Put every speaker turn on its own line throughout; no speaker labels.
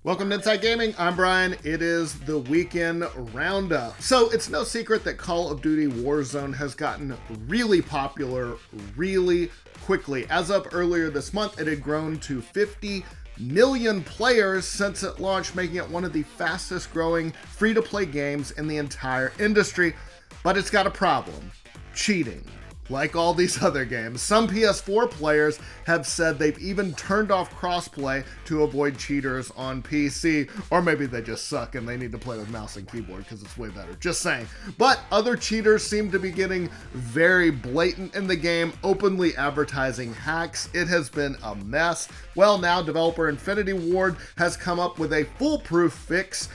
Welcome to Inside Gaming. I'm Brian. It is the weekend roundup. So it's no secret that Call of Duty Warzone has gotten really popular really quickly. As of earlier this month, it had grown to 50 million players since it launched, making it one of the fastest growing free-to-play games in the entire industry. But it's got a problem: cheating. Like all these other games, some PS4 players have said they've even turned off crossplay to avoid cheaters on PC, or maybe they just suck and they need to play with mouse and keyboard because it's way better, just saying. But other cheaters seem to be getting very blatant in the game, openly advertising hacks. It has been a mess. Well, now developer Infinity Ward has come up with a foolproof fix.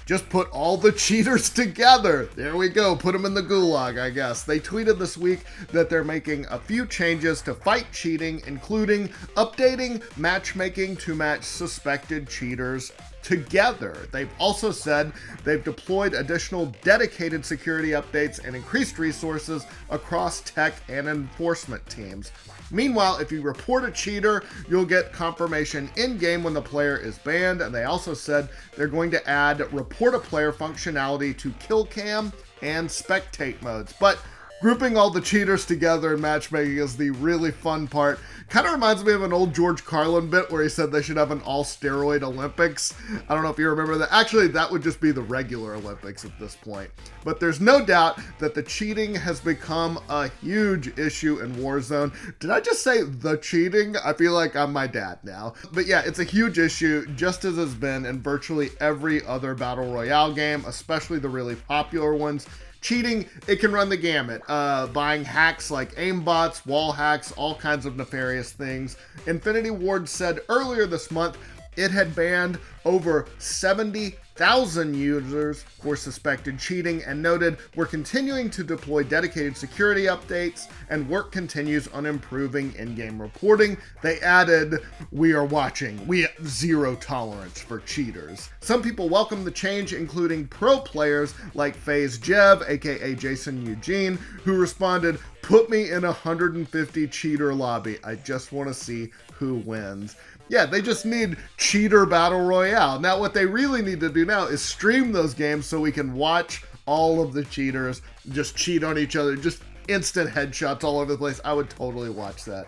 Just put all the cheaters together. There we go. Put them in the gulag, I guess. They tweeted this week that they're making a few changes to fight cheating, including updating matchmaking to match suspected cheaters together. They've also said they've deployed additional dedicated security updates and increased resources across tech and enforcement teams. Meanwhile, if you report a cheater, you'll get confirmation in-game when the player is banned, and they also said they're going to add report a player functionality to kill cam and spectate modes. But grouping all the cheaters together in matchmaking is the really fun part. Kind of reminds me of an old George Carlin bit where he said they should have an all-steroid Olympics. I don't know if you remember that. Actually, that would just be the regular Olympics at this point. But there's no doubt that the cheating has become a huge issue in Warzone. Did I just say the cheating? I feel like I'm my dad now. But yeah, it's a huge issue, just as has been in virtually every other Battle Royale game, especially the really popular ones. Cheating, it can run the gamut, buying hacks like aimbots, wall hacks, all kinds of nefarious things. Infinity Ward said earlier this month it had banned over 70,000 users for suspected cheating, and noted, "We're continuing to deploy dedicated security updates and work continues on improving in-game reporting." They added, "We are watching. We have zero tolerance for cheaters." Some people welcome the change, including pro players like FaZe Jev, aka Jason Eugene, who responded, "Put me in a 150 cheater lobby. I just want to see who wins." Yeah, they just need cheater battle royale. Now what they really need to do now is stream those games so we can watch all of the cheaters just cheat on each other, just instant headshots all over the place. I would totally watch that.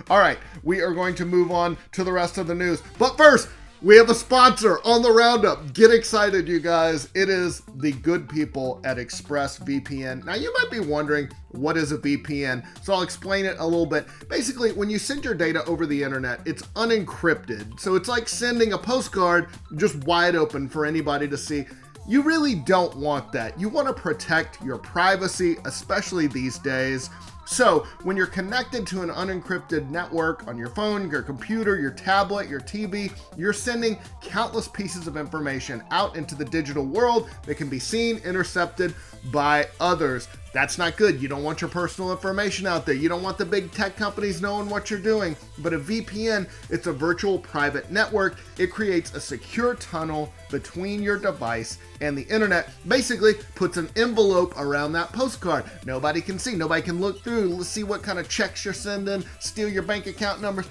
All right, we are going to move on to the rest of the news. But first, we have a sponsor on the Roundup. Get excited, you guys. It is the good people at ExpressVPN. Now, you might be wondering, what is a VPN? So I'll explain it a little bit. Basically, when you send your data over the internet, it's unencrypted. So it's like sending a postcard just wide open for anybody to see. You really don't want that. You want to protect your privacy, especially these days. So when you're connected to an unencrypted network on your phone, your computer, your tablet, your TV, you're sending countless pieces of information out into the digital world that can be seen, intercepted by others. That's not good. You don't want your personal information out there. You don't want the big tech companies knowing what you're doing. But a VPN, it's a virtual private network. It creates a secure tunnel between your device and the internet. Basically puts an envelope around that postcard. Nobody can see. Nobody can look through, see what kind of checks you're sending, steal your bank account numbers.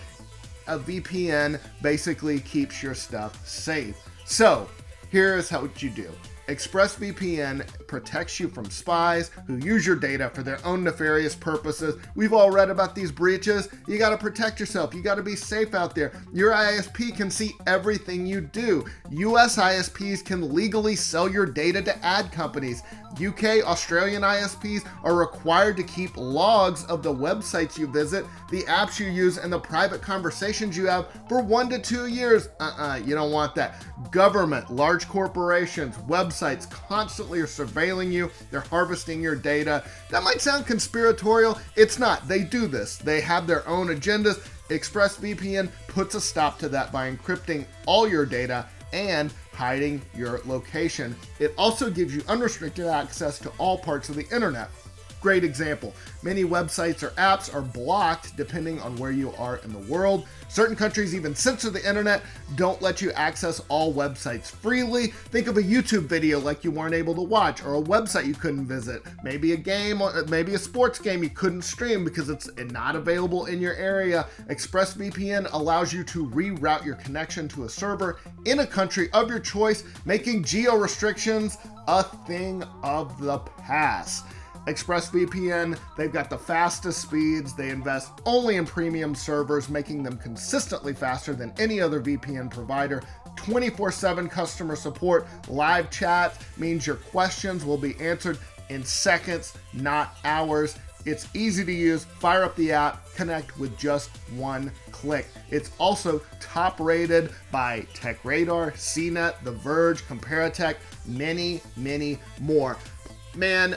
A VPN basically keeps your stuff safe. So here's what you do. ExpressVPN protects you from spies who use your data for their own nefarious purposes. We've all read about these breaches. You got to protect yourself. You got to be safe out there. Your ISP can see everything you do. US ISPs can legally sell your data to ad companies. UK, Australian ISPs are required to keep logs of the websites you visit, the apps you use, and the private conversations you have for 1 to 2 years. You don't want that. Government, large corporations, websites constantly are surveilling you. They're harvesting your data. That might sound conspiratorial. It's not. They do this. They have their own agendas. ExpressVPN puts a stop to that by encrypting all your data and hiding your location. It also gives you unrestricted access to all parts of the internet. Great example. Many websites or apps are blocked depending on where you are in the world. Certain countries even censor the internet, don't let you access all websites freely. Think of a YouTube video like you weren't able to watch, or a website you couldn't visit. Maybe a game, maybe a sports game you couldn't stream because it's not available in your area. ExpressVPN allows you to reroute your connection to a server in a country of your choice, making geo restrictions a thing of the past. ExpressVPN, they've got the fastest speeds. They invest only in premium servers, making them consistently faster than any other VPN provider. 24/7 customer support. Live chat means your questions will be answered in seconds, not hours. It's easy to use. Fire up the app, connect with just one click. It's also top rated by TechRadar, CNET, The Verge, Comparatech, many, many more. Man,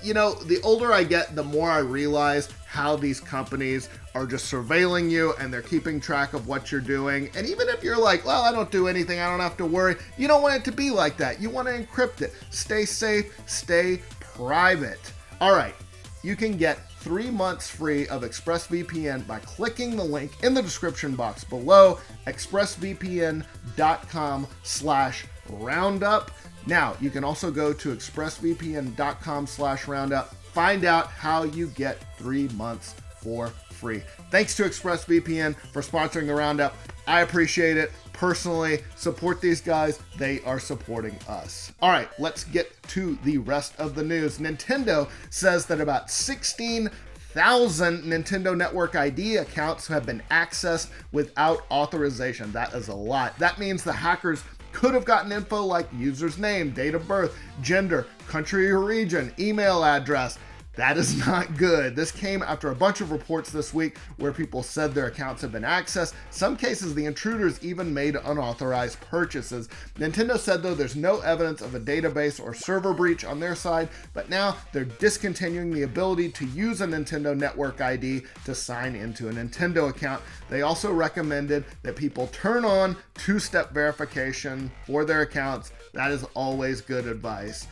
you know, the older I get, the more I realize how these companies are just surveilling you and they're keeping track of what you're doing. And even if you're like, well, I don't do anything, I don't have to worry, you don't want it to be like that. You want to encrypt it. Stay safe, stay private. All right, you can get 3 months free of ExpressVPN by clicking the link in the description box below, expressvpn.com/roundup. Now, you can also go to expressvpn.com/roundup, find out how you get 3 months for free. Thanks to ExpressVPN for sponsoring the Roundup. I appreciate it. Personally, support these guys. They are supporting us. All right, let's get to the rest of the news. Nintendo says that about 16,000 Nintendo Network ID accounts have been accessed without authorization. That is a lot. That means the hackers could have gotten info like user's name, date of birth, gender, country or region, email address. That is not good. This came after a bunch of reports this week where people said their accounts have been accessed. Some cases, the intruders even made unauthorized purchases. Nintendo said, though, there's no evidence of a database or server breach on their side, but now they're discontinuing the ability to use a Nintendo Network ID to sign into a Nintendo account. They also recommended that people turn on two-step verification for their accounts. That is always good advice.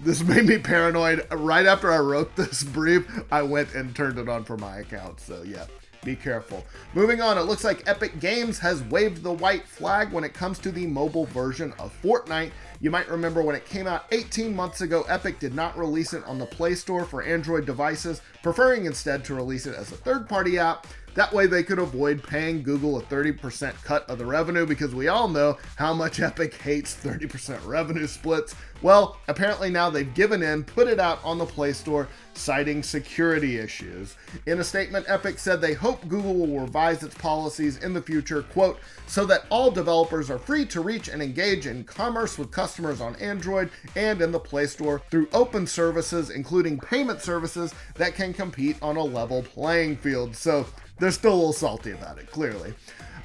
This made me paranoid. Right after I wrote this brief, I went and turned it on for my account. So yeah, be careful. Moving on, it looks like Epic Games has waved the white flag when it comes to the mobile version of Fortnite. You might remember when it came out 18 months ago, Epic did not release it on the Play Store for Android devices, preferring instead to release it as a third-party app. That way they could avoid paying Google a 30% cut of the revenue, because we all know how much Epic hates 30% revenue splits. Well, apparently now they've given in, put it out on the Play Store, citing security issues. In a statement, Epic said they hope Google will revise its policies in the future, quote, so that all developers are free to reach and engage in commerce with customers on Android and in the Play Store through open services, including payment services that can compete on a level playing field. So they're still a little salty about it, clearly.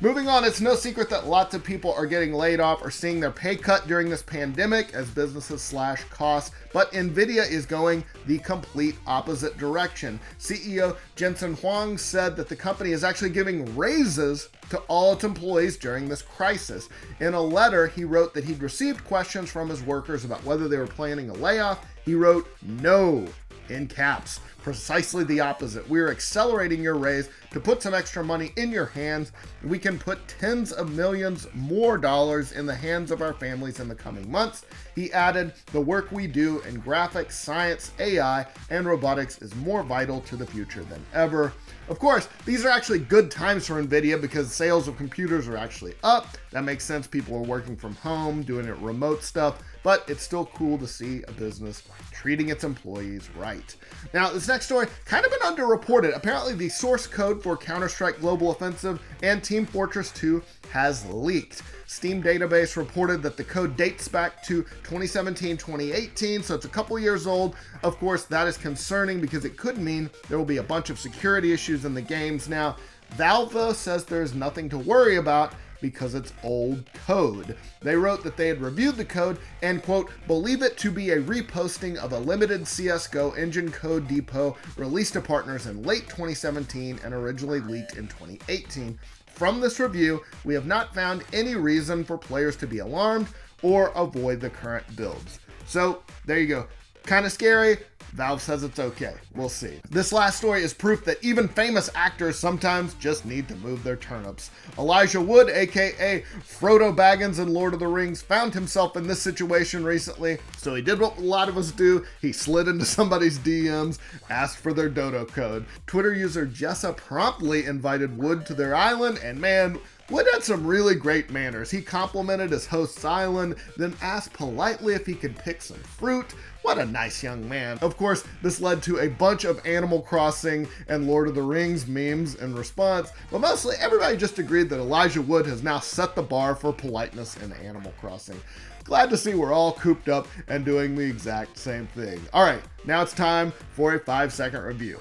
Moving on, it's no secret that lots of people are getting laid off or seeing their pay cut during this pandemic as businesses slash costs, but NVIDIA is going the complete opposite direction. CEO Jensen Huang said that the company is actually giving raises to all its employees during this crisis. In a letter, he wrote that he'd received questions from his workers about whether they were planning a layoff. He wrote, "No," in caps. Precisely the opposite. We're accelerating your raise to put some extra money in your hands. We can put tens of millions more dollars in the hands of our families in the coming months. He added, the work we do in graphics, science, AI, and robotics is more vital to the future than ever. Of course, these are actually good times for NVIDIA because sales of computers are actually up. That makes sense. People are working from home, doing it remote stuff, but it's still cool to see a business treating its employees right. Now, this next story, kind of been underreported. Apparently, the source code for Counter-Strike Global Offensive and Team Fortress 2 has leaked. Steam Database reported that the code dates back to 2017-2018, so it's a couple years old. Of course, that is concerning because it could mean there will be a bunch of security issues in the games now. Valve, though, says there's nothing to worry about because it's old code. They wrote that they had reviewed the code and, quote, believe it to be a reposting of a limited CSGO engine code depot released to partners in late 2017 and originally leaked in 2018. From this review, we have not found any reason for players to be alarmed or avoid the current builds. So there you go. Kind of scary? Valve says it's okay. We'll see. This last story is proof that even famous actors sometimes just need to move their turnips. Elijah Wood, aka Frodo Baggins in Lord of the Rings, found himself in this situation recently, so he did what a lot of us do. He slid into somebody's DMs, asked for their dodo code. Twitter user Jessa promptly invited Wood to their island, and man, Wood had some really great manners. He complimented his host's island, then asked politely if he could pick some fruit. What a nice young man. Of course, this led to a bunch of Animal Crossing and Lord of the Rings memes in response, but mostly everybody just agreed that Elijah Wood has now set the bar for politeness in Animal Crossing. Glad to see we're all cooped up and doing the exact same thing. All right, now it's time for a 5-second review.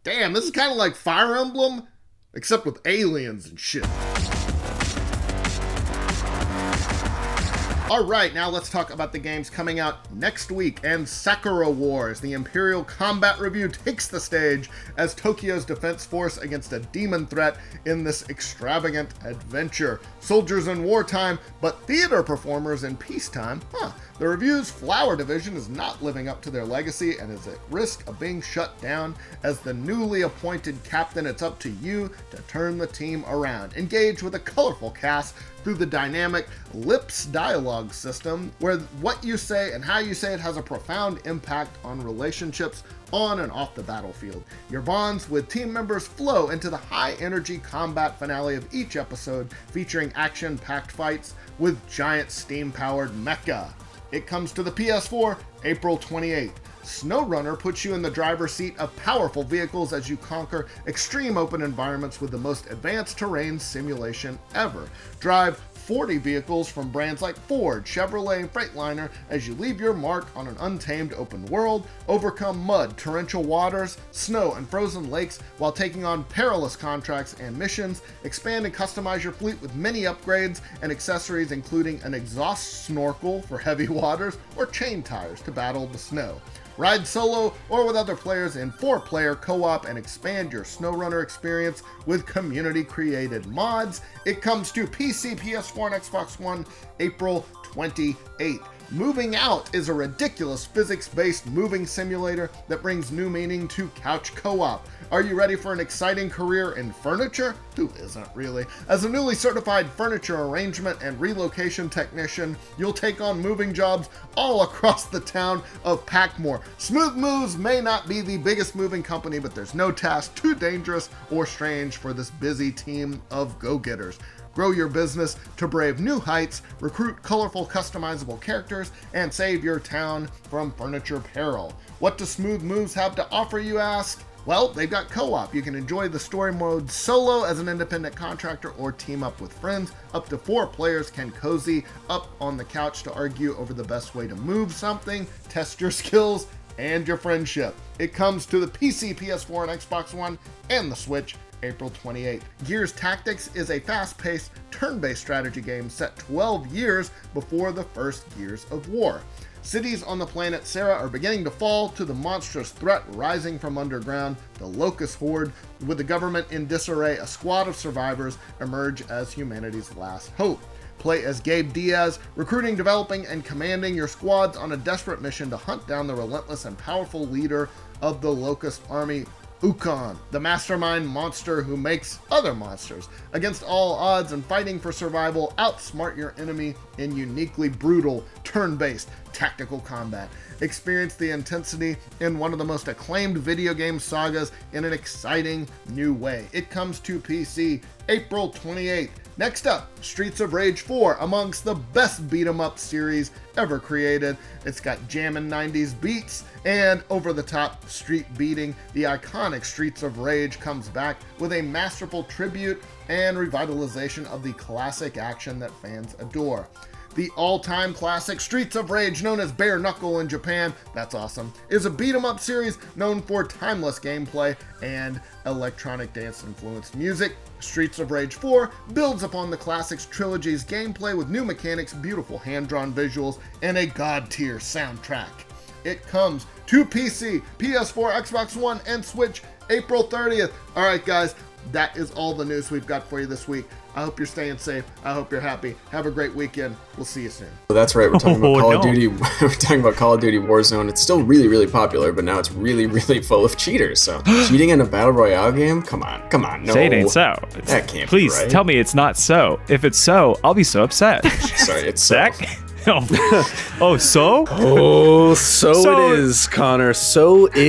Damn, this is kind of like Fire Emblem, except with aliens and shit. All right, now let's talk about the games coming out next week. And Sakura Wars, the Imperial Combat Review, takes the stage as Tokyo's defense force against a demon threat in this extravagant adventure. Soldiers in wartime, but theater performers in peacetime. The review's Flower Division is not living up to their legacy and is at risk of being shut down. As the newly appointed captain, it's up to you to turn the team around. Engage with a colorful cast through the dynamic Lips dialogue system, where what you say and how you say it has a profound impact on relationships on and off the battlefield. Your bonds with team members flow into the high-energy combat finale of each episode, featuring action-packed fights with giant steam-powered mecha. It comes to the PS4 April 28th. SnowRunner puts you in the driver's seat of powerful vehicles as you conquer extreme open environments with the most advanced terrain simulation ever. Drive 40 vehicles from brands like Ford, Chevrolet, and Freightliner as you leave your mark on an untamed open world, overcome mud, torrential waters, snow, and frozen lakes while taking on perilous contracts and missions. Expand and customize your fleet with many upgrades and accessories, including an exhaust snorkel for heavy waters or chain tires to battle the snow. Ride solo or with other players in 4-player co-op and expand your SnowRunner experience with community-created mods. It comes to PC, PS4, and Xbox One April 28th. Moving Out is a ridiculous physics-based moving simulator that brings new meaning to couch co-op. Are you ready for an exciting career in furniture? Who isn't, really? As a newly certified furniture arrangement and relocation technician, you'll take on moving jobs all across the town of Packmore. Smooth Moves may not be the biggest moving company, but there's no task too dangerous or strange for this busy team of go-getters. Grow your business to brave new heights, recruit colorful, customizable characters, and save your town from furniture peril. What does Smooth Moves have to offer, you ask? Well, they've got co-op. You can enjoy the story mode solo as an independent contractor or team up with friends. Up to 4 players can cozy up on the couch to argue over the best way to move something, test your skills, and your friendship. It comes to the PC, PS4, and Xbox One, and the Switch April 28th. Gears Tactics is a fast-paced, turn-based strategy game set 12 years before the first Gears of War. Cities on the planet Sarah are beginning to fall to the monstrous threat rising from underground, the Locust Horde. With the government in disarray, a squad of survivors emerge as humanity's last hope. Play as Gabe Diaz, recruiting, developing, and commanding your squads on a desperate mission to hunt down the relentless and powerful leader of the Locust Army, Ukon, the mastermind monster who makes other monsters. Against all odds and fighting for survival, outsmart your enemy in uniquely brutal, turn-based tactical combat. Experience the intensity in one of the most acclaimed video game sagas in an exciting new way. It comes to PC April 28th. Next up, Streets of Rage 4, amongst the best beat-em-up series ever created. It's got jammin' 90s beats and over-the-top street beating. The iconic Streets of Rage comes back with a masterful tribute and revitalization of the classic action that fans adore. The all-time classic Streets of Rage, known as Bare Knuckle in Japan, that's awesome, is a beat-em-up series known for timeless gameplay and electronic dance-influenced music. Streets of Rage 4 builds upon the classics trilogy's gameplay with new mechanics, beautiful hand-drawn visuals, and a god-tier soundtrack. It comes to PC, PS4, Xbox One, and Switch April 30th. Alright guys, that is all the news we've got for you this week. I hope you're staying safe. I hope you're happy. Have a great weekend. We'll see you soon.
Well, that's right. We're talking about Call of Duty. We're talking about Call of Duty Warzone. It's still really, really popular, but now it's really, really full of cheaters. So cheating in a battle royale game? Come on. No.
Say it ain't so.
That can't
Please
be right.
tell me it's not so. If it's so, I'll be so upset.
Sorry, it's
Zach? Oh, so?
Oh, so it is, Connor. So it